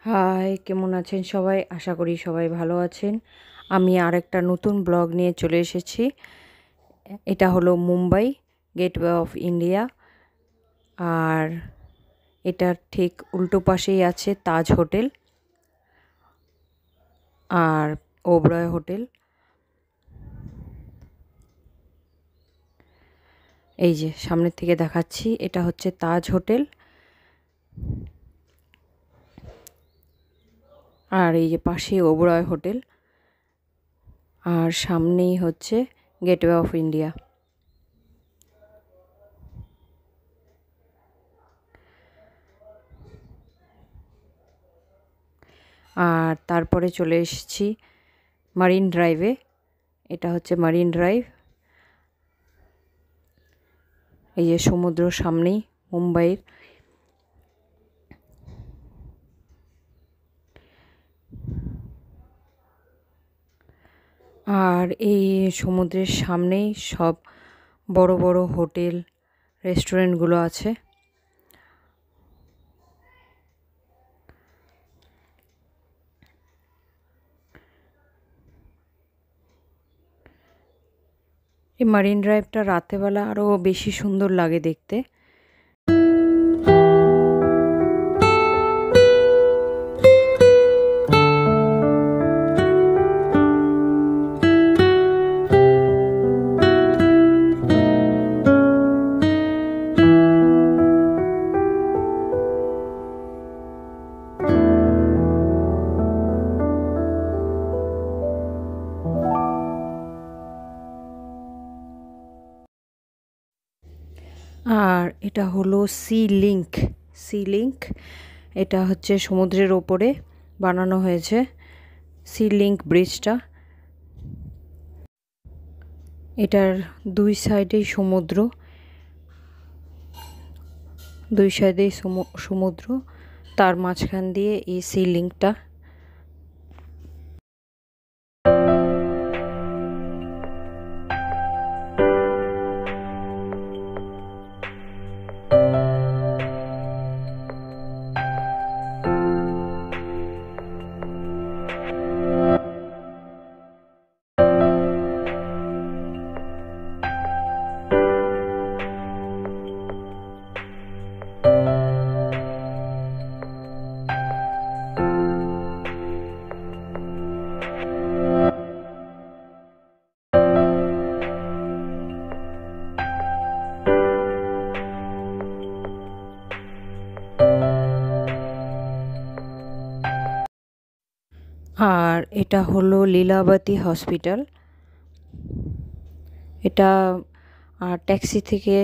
High, কেমন আছেন সবাই? আশা করি সবাই ভালো আছেন। আমি আরেকটা নতুন ব্লগ নিয়ে চলে এসেছি। এটা হলো মুম্বাই গেটওয়ে অফ ইন্ডিয়া, আর এটার ঠিক উল্টো পাশেই আছে তাজ হোটেল আর ওবরয় হোটেল। এই যে সামনের থেকে দেখাচ্ছি, এটা হচ্ছে তাজ হোটেল, আর এই যে পাশে ওবরয় হোটেল, আর সামনেই হচ্ছে গেটওয়ে অফ ইন্ডিয়া। আর তারপরে চলে এসেছি মারিন ড্রাইভে। এটা হচ্ছে মারিন ড্রাইভ। এই যে সমুদ্র সামনেই মুম্বাইয়ের। আর এই সমুদ্রের সামনেই সব বড় বড় হোটেল রেস্টুরেন্টগুলো আছে। এই মারিন ড্রাইভটা রাতেরবেলা আরও বেশি সুন্দর লাগে দেখতে। আর এটা হলো সি লিঙ্ক। এটা হচ্ছে সমুদ্রের ওপরে বানানো হয়েছে সি লিঙ্ক ব্রিজটা। এটার দুই সাইডেই সমুদ্র, তার মাঝখান দিয়ে এই সি লিঙ্কটা। আর এটা হলো লীলাবতী হসপিটাল। এটা ট্যাক্সি থেকে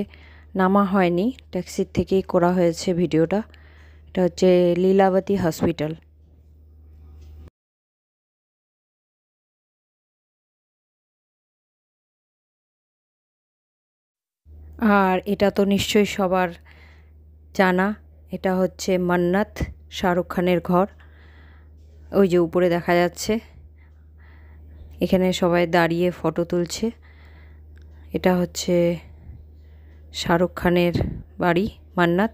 নামা হয়নি, ট্যাক্সির থেকেই করা হয়েছে ভিডিওটা। এটা হচ্ছে লীলাবতী হসপিটাল। আর এটা তো নিশ্চয়ই সবার জানা, এটা হচ্ছে মান্নাত, শাহরুখ খানের ঘর। ওই যে উপরে দেখা যাচ্ছে, এখানে সবাই দাঁড়িয়ে ফটো তুলছে। এটা হচ্ছে শাহরুখ খানের বাড়ি মান্নাত।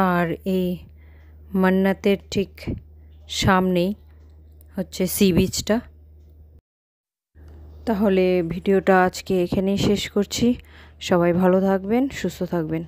আর এই মান্নাতের ঠিক সামনেই হচ্ছে সি বিচটা। তাহলে ভিডিওটা আজকে এখানেই শেষ করছি। সবাই ভালো থাকবেন, সুস্থ থাকবেন।